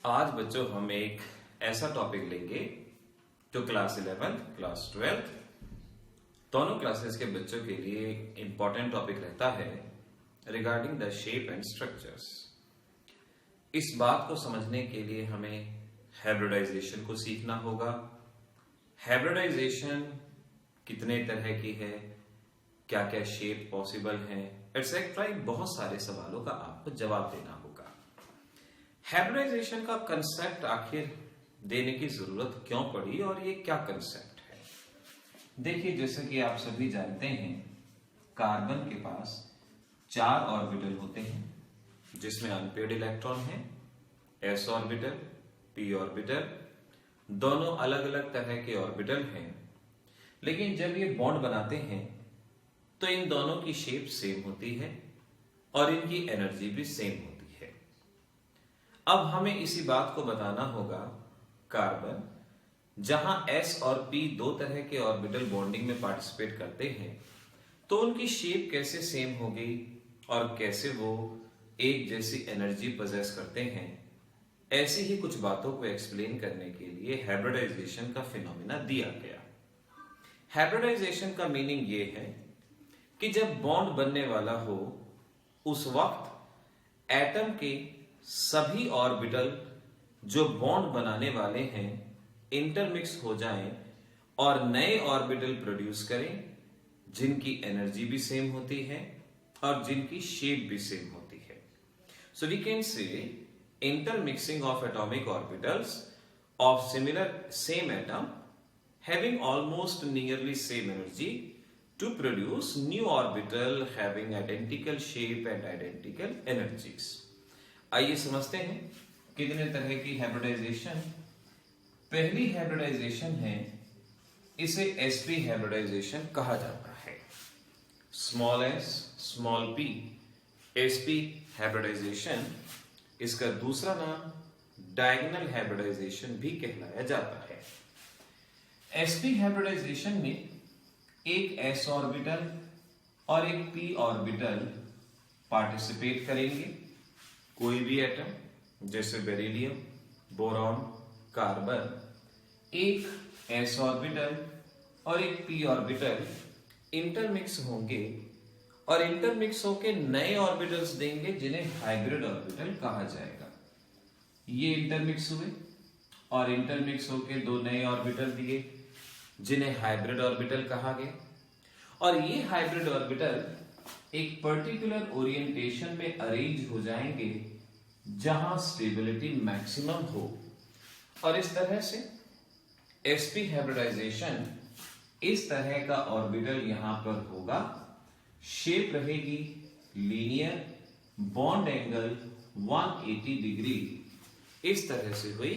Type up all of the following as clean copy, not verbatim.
आज बच्चों हम एक ऐसा टॉपिक लेंगे जो क्लास 11, क्लास 12 दोनों क्लासेस के बच्चों के लिए इंपॉर्टेंट टॉपिक रहता है regarding the shape and structures. इस बात को समझने के लिए हमें हाइब्रिडाइजेशन को सीखना होगा। हाइब्रिडाइजेशन कितने तरह की है, क्या क्या शेप पॉसिबल है, एटसेट्रा, बहुत सारे सवालों का आपको जवाब देना होगा। हाइब्रिडाइजेशन का कंसेप्ट आखिर देने की जरूरत क्यों पड़ी और ये क्या कंसेप्ट है? देखिए, जैसे कि आप सभी जानते हैं, कार्बन के पास 4 ऑर्बिटल होते हैं जिसमें अनपेयर्ड इलेक्ट्रॉन है, s ऑर्बिटल, p ऑर्बिटल, दोनों अलग अलग तरह के ऑर्बिटल हैं। लेकिन जब ये बॉन्ड बनाते हैं तो इन दोनों की शेप सेम होती है और इनकी एनर्जी भी सेम होती है। अब हमें इसी बात को बताना होगा, कार्बन जहां s और p दो तरह के ऑर्बिटल बॉन्डिंग में पार्टिसिपेट करते हैं तो उनकी शेप कैसे सेम होगी और कैसे वो एक जैसी एनर्जी पोजेस करते हैं। ऐसी ही कुछ बातों को एक्सप्लेन करने के लिए हाइब्रिडाइजेशन का फिनोमिना दिया गया। हाइब्रिडाइजेशन का मीनिंग ये है कि जब बॉन्ड बनने वाला हो उस वक्त एटम के सभी ऑर्बिटल जो बॉन्ड बनाने वाले हैं इंटरमिक्स हो जाएं और नए ऑर्बिटल प्रोड्यूस करें जिनकी एनर्जी भी सेम होती है और जिनकी शेप भी सेम होती है। So we can say intermixing of atomic orbitals of same atom having almost nearly same energy to produce new orbital having identical shape and identical energies। आइए समझते हैं कितने तरह की हाइब्रिडाइजेशन। पहली हाइब्रिडाइजेशन है, इसे sp हाइब्रिडाइजेशन कहा जाता है। Small s small p sp hybridisation, इसका दूसरा नाम डायगोनल हाइब्रिडाइजेशन भी कहलाया जाता है। sp हाइब्रिडाइजेशन में एक s ऑर्बिटल और एक p ऑर्बिटल पार्टिसिपेट करेंगे। कोई भी एटम जैसे बेरिलियम, बोरॉन, कार्बन, एक s ऑर्बिटल और एक p ऑर्बिटल इंटरमिक्स होंगे और इंटरमिक्स होकर नए ऑर्बिटल्स देंगे जिन्हें हाइब्रिड ऑर्बिटल कहा जाएगा। ये इंटरमिक्स हुए और इंटरमिक्स होकर दो नए ऑर्बिटल दिए जिन्हें हाइब्रिड ऑर्बिटल कहा गया। और ये हाइब्रिड ऑर्बिटल एक पर्टिकुलर ओरिएंटेशन में अरेंज हो जाएंगे जहां स्टेबिलिटी मैक्सिमम हो। और इस तरह से sp हाइब्रिडाइजेशन, इस तरह का ऑर्बिटल यहां पर होगा, शेप रहेगी लीनियर, बॉन्ड एंगल 180 डिग्री। इस तरह से हुई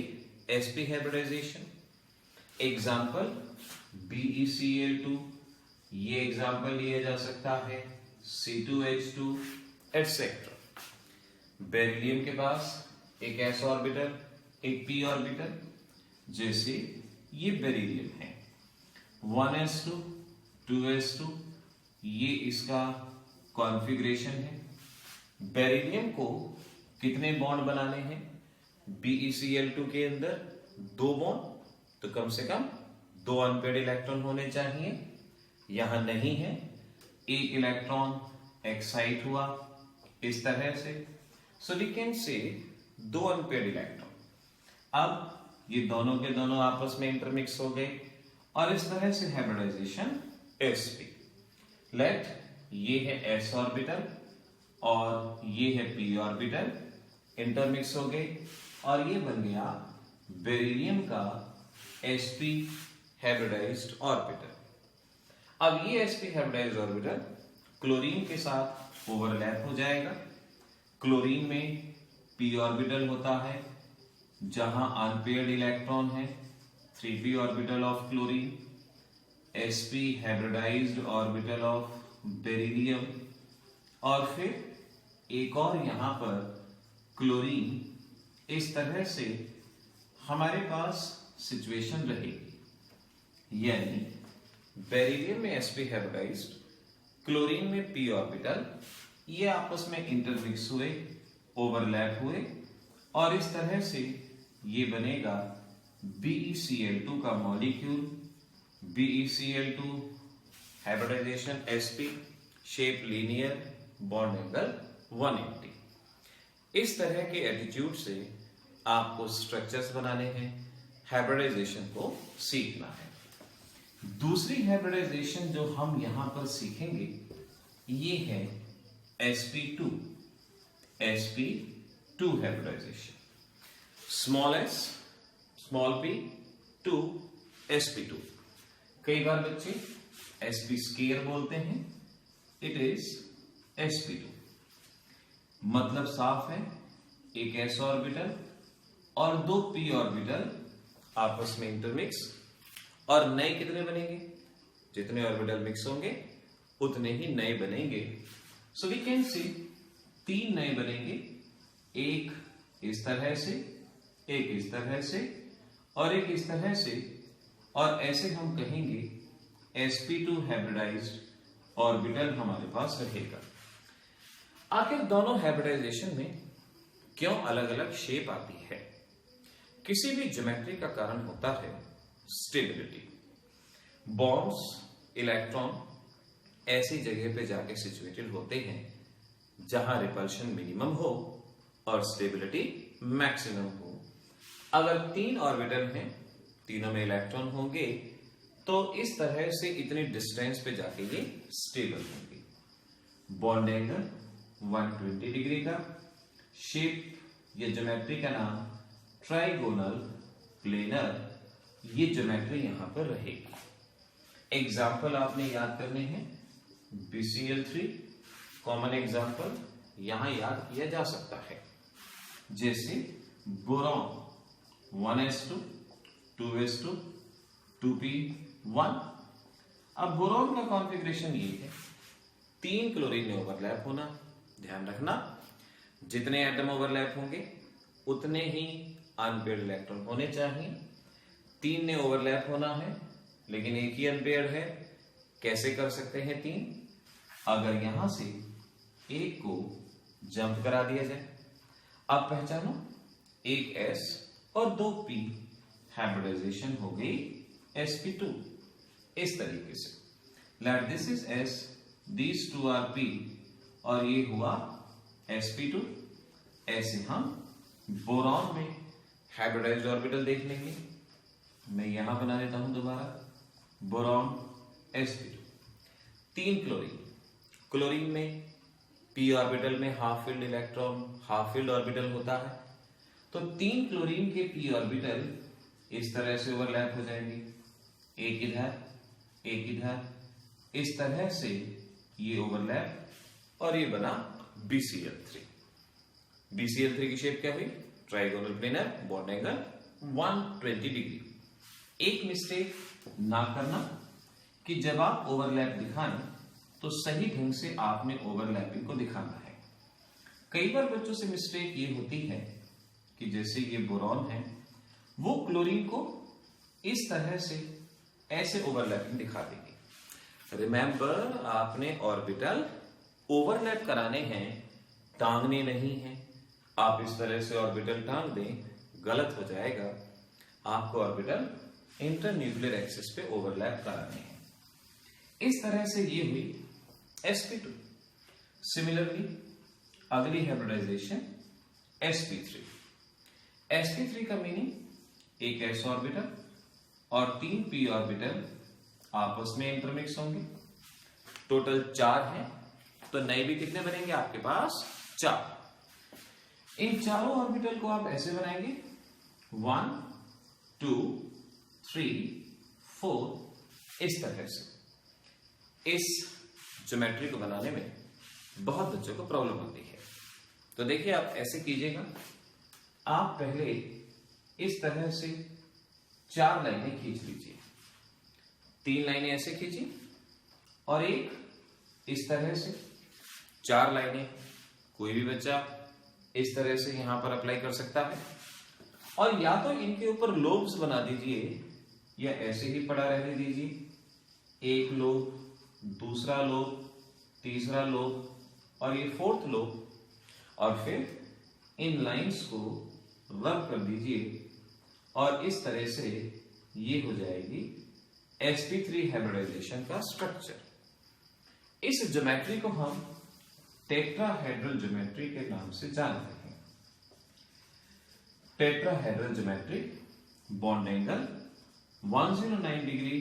sp हाइब्रिडाइजेशन। एग्जाम्पल BeCl2, ये एग्जाम्पल लिया जा सकता है C2H2 एटसेट्रा। बेरिलियम के पास एक s ऑर्बिटल, एक p ऑर्बिटल, जैसे ये बेरिलियम है, 1s2 2s2, ये इसका कॉन्फ़िगरेशन है। बेरिलियम को कितने बॉन्ड बनाने हैं? BeCl2 के अंदर 2 बॉन्ड, तो कम से कम 2 अनपेयर्ड इलेक्ट्रॉन होने चाहिए। यहां नहीं है, एक इलेक्ट्रॉन एक्साइट हुआ इस तरह से, सो वी कैन से 2 अनपेयर्ड इलेक्ट्रॉन। अब ये दोनों के दोनों आपस में इंटरमिक्स हो गए और इस तरह से हाइब्रिडाइजेशन sp। लेट ये है s ऑर्बिटल और ये है p ऑर्बिटल, इंटरमिक्स हो गए और ये बन गया बेरिलियम का sp हाइब्रिडाइज्ड ऑर्बिटल। अब ये sp हाइब्रिडाइज्ड ऑर्बिटल क्लोरीन के साथ ओवरलैप हो जाएगा। क्लोरीन में p ऑर्बिटल होता है जहां अनपेयर्ड इलेक्ट्रॉन है, 3p orbital of chlorine, sp hybridised orbital of beryllium, और फिर एक और यहां पर क्लोरीन। इस तरह से हमारे पास सिचुएशन रहेगी, यानी बेरिलियम में sp हाइब्रिडाइज्ड, क्लोरीन में p ऑर्बिटल, ये आपस में इंटरमिक्स हुए, ओवरलैप हुए और इस तरह से ये बनेगा BeCl2 का molecule, BeCl2 hybridisation sp, shape linear, bond angle 180। इस तरह के एटीट्यूड से आपको स्ट्रक्चर्स बनाने हैं, हाइब्रिडाइजेशन को सीखना है। दूसरी हाइब्रिडाइजेशन जो हम यहां पर सीखेंगे ये है sp2 hybridisation. Small s small p to sp2। कई बार बच्चे sp स्केयर बोलते हैं, इट इज sp2। मतलब साफ है, एक s ऑर्बिटल और दो p ऑर्बिटल आपस में इंटरमिक्स, और नए कितने बनेंगे? जितने ऑर्बिटल मिक्स होंगे उतने ही नए बनेंगे। सो वी कैन सी 3 नए बनेंगे, एक इस तरह से, एक इस तरह से और एक इस तरह से, और ऐसे हम कहेंगे sp2 हाइब्रिडाइज्ड ऑर्बिटल हमारे पास रहेगा। आखिर दोनों हाइब्रिडाइजेशन में क्यों अलग अलग शेप आती है? किसी भी ज्योमेट्री का कारण होता है स्टेबिलिटी। बॉन्ड्स, इलेक्ट्रॉन ऐसी जगह पे जाके सिचुएटेड होते हैं जहां रिपल्शन मिनिमम हो और स्टेबिलिटी मैक्सिमम हो। अगर 3 ऑर्बिटल हैं, तीनों में इलेक्ट्रॉन होंगे, तो इस तरह से इतनी डिस्टेंस पे जाके ये स्टेबल होंगे। बॉन्ड एंगल 120 डिग्री का, शेप या ज्योमेट्री का नाम ट्राइगोनल प्लेनर, ये ज्योमेट्री यहां पर रहेगी। एग्जाम्पल आपने याद करने हैं, BCl3 कॉमन एग्जाम्पल यहां याद किया जा सकता है, जैसे बोरॉन 1s2 2s2 2p1। अब बोरॉन का कॉन्फ़िगरेशन ये है, 3 क्लोरीन में ओवरलैप होना। ध्यान रखना, जितने एटम ओवरलैप होंगे उतने ही अनपेयर्ड इलेक्ट्रॉन होने चाहिए। 3 ने ओवरलैप होना है लेकिन एक ही अनपेयर्ड है। कैसे कर सकते हैं 3? अगर यहां से एक को जंप करा दिया जाए। अब पहचानो, एक s और 2 p, हाइब्रिडाइजेशन हो गई sp2। इस तरीके से let this is s, these 2 are p, और ये हुआ sp2। ऐसे हम बोरॉन में हाइब्रिडाइज्ड ऑर्बिटल देख लेंगे। मैं यहां बना देता हूं दोबारा, बोरॉन sp2। 3 क्लोरीन, क्लोरीन में p ऑर्बिटल में half field electron, half filled orbital होता है, तो 3 क्लोरीन के p ऑर्बिटल इस तरह से ओवरलैप हो जाएंगे, एक इधर एक इधर, इस तरह से ये ओवरलैप, और ये बना BCl3। BCl3 की शेप क्या हुई? Trigonal planar, bond angle 120 degree. एक मिस्टेक ना करना कि जब आप ओवरलैप दिखाएं तो सही ढंग से आपने ओवरलैपिंग को दिखाना है। कई बार बच्चों से मिस्टेक ये होती है कि जैसे ये बोरॉन है, वो क्लोरीन को इस तरह से ऐसे ओवरलैपिंग दिखा देंगे। रिमेंबर, आपने ऑर्बिटल ओवरलैप कराने हैं, टांगने नहीं है। आप इस तरह से ऑर्बिटल टांग दें, गलत हो जाएगा। आपको ऑर्बिटल इंटरन्यूक्लियर एक्सिस पे ओवरलैप कराने हैं। इस तरह से ये हुई sp2। सिमिलरली अगली हाइब्रिडाइजेशन sp3। sp3 का मीनिंग, एक s ऑर्बिटल और 3 p ऑर्बिटल आपस में इंटरमिक्स होंगे। टोटल 4 हैं, तो नए भी कितने बनेंगे आपके पास? 4। इन चारों ऑर्बिटल को आप ऐसे बनाएंगे, 1 2 3 4, इस तरह से। इस ज्योमेट्री को बनाने में बहुत बच्चों को प्रॉब्लम होती है, तो देखिए आप ऐसे कीजिएगा। आप पहले इस तरह से 4 लाइनें खींच लीजिए, 3 लाइनें ऐसे खींचिए और एक इस तरह से। 4 लाइनें कोई भी बच्चा इस तरह से यहां पर अप्लाई कर सकता है, और या तो इनके ऊपर लोब्स बना दीजिए या ऐसे ही पड़ा रहने दीजिए। एक लोब, दूसरा लोब, तीसरा लोब और ये 4th लोब, और फिर इन लाइंस को रब कर दीजिए और इस तरह से ये हो जाएगी sp3 हाइब्रिडाइजेशन का स्ट्रक्चर। इस ज्योमेट्री को हम टेट्राहेड्रल ज्योमेट्री के नाम से जानते हैं। Tetrahedral geometry, bond angle 109 degree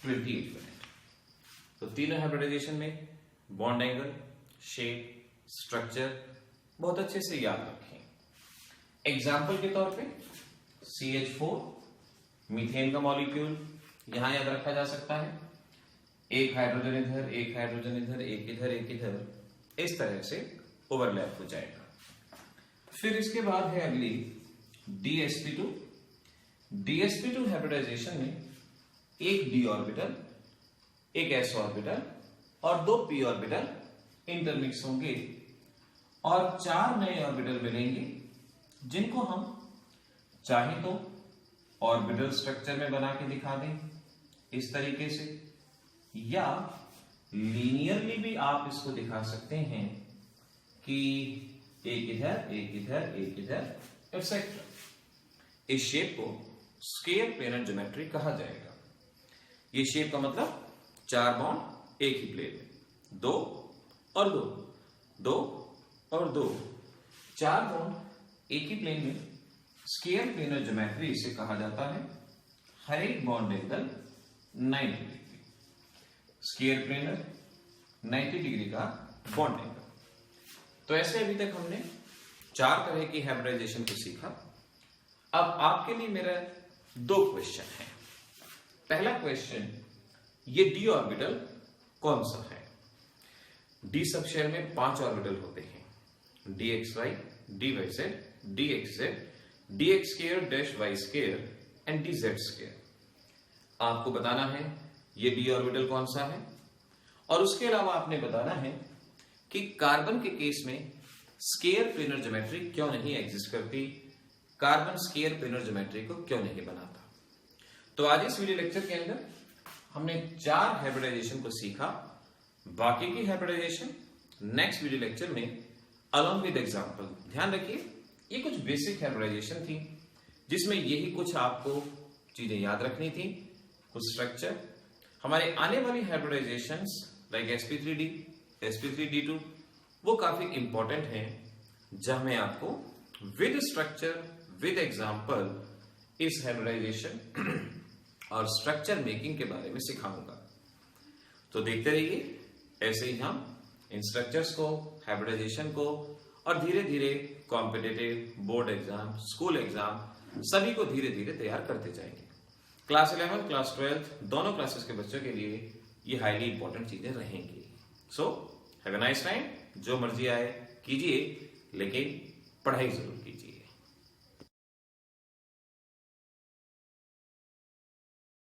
28 minute. तो तीनों हाइब्रिडाइजेशन में बॉन्ड एंगल, शेप, स्ट्रक्चर बहुत अच्छे से याद रखें। एग्जाम्पल के तौर पे CH4 मीथेन का मॉलिक्यूल यहां याद रखा जा सकता है। एक हाइड्रोजन इधर, एक हाइड्रोजन इधर, एक इधर, एक इधर, इस तरह से ओवरलैप हो जाएगा। फिर इसके बाद है अगली DsP2। DsP2 हाइब्रिडाइजेशन में एक d ऑर्बिटल, एक s ऑर्बिटल और दो p ऑर्बिटल इंटरमिक्स होंगे और 4 नए ऑर्बिटल मिलेंगे, जिनको हम चाहे तो ऑर्बिटल स्ट्रक्चर में बना के दिखा दें इस तरीके से, या लीनियरली भी आप इसको दिखा सकते हैं कि एक इधर, एक इधर, एक इधर, एटसेट्रा। इस शेप को स्क्वायर प्लेनर ज्योमेट्री कहा जाएगा। ये शेप का मतलब 4 बॉन्ड एक ही प्लेन में, 2 और 2, 2 और 2, 4 बॉन्ड एक ही प्लेन में स्क्वायर प्लेनर ज्योमेट्री इसे कहा जाता है। हर एक bond angle 90 degree, square planar 90 degree का बॉन्ड एंगल। तो ऐसे अभी तक हमने 4 तरह की हाइब्रिडाइजेशन को सीखा। अब आपके लिए मेरा 2 क्वेश्चन है। पहला क्वेश्चन, ये d ऑर्बिटल कौन सा है? d सब शेल में 5 ऑर्बिटल होते हैं, dxy, dyz, dxz, dx square dash y square and dz square। आपको बताना है ये d ऑर्बिटल कौन सा है, और उसके अलावा आपने बताना है कि कार्बन के केस में स्क्वायर प्लेनर ज्योमेट्री क्यों नहीं एग्जिस्ट करती, कार्बन स्क्वायर प्लेनर ज्योमेट्री को क्यों नहीं बनाता। तो आज इस वीडियो लेक्चर के अंदर हमने 4 हाइब्रिडाइजेशन को सीखा। बाकी की हाइब्रिडाइजेशन नेक्स्ट वीडियो लेक्चर में अलॉन्ग विद एग्जांपल। ध्यान रखिए, ये कुछ बेसिक हाइब्रिडाइजेशन थी जिसमें यही कुछ आपको चीजें याद रखनी थी, कुछ स्ट्रक्चर। हमारे आने वाली हाइब्रिडाइजेशंस लाइक sp3d, sp3d2 वो काफी इंपॉर्टेंट हैं, जहां मैं आपको विद स्ट्रक्चर, विद एग्जांपल इस हाइब्रिडाइजेशन और स्ट्रक्चर मेकिंग के बारे में सिखाऊंगा। तो देखते रहिए, ऐसे ही हम इन स्ट्रक्चर्स को, हाइब्रिडाइजेशन को और धीरे धीरे competitive, board exam, school exam सभी को धीरे धीरे तैयार करते जाएंगे। क्लास 11, क्लास 12 दोनों क्लासेस के बच्चों के लिए ये हाईली इंपॉर्टेंट चीजें रहेंगी। So have a nice time. जो मर्जी आए कीजिए, लेकिन पढ़ाई जरूर कीजिए।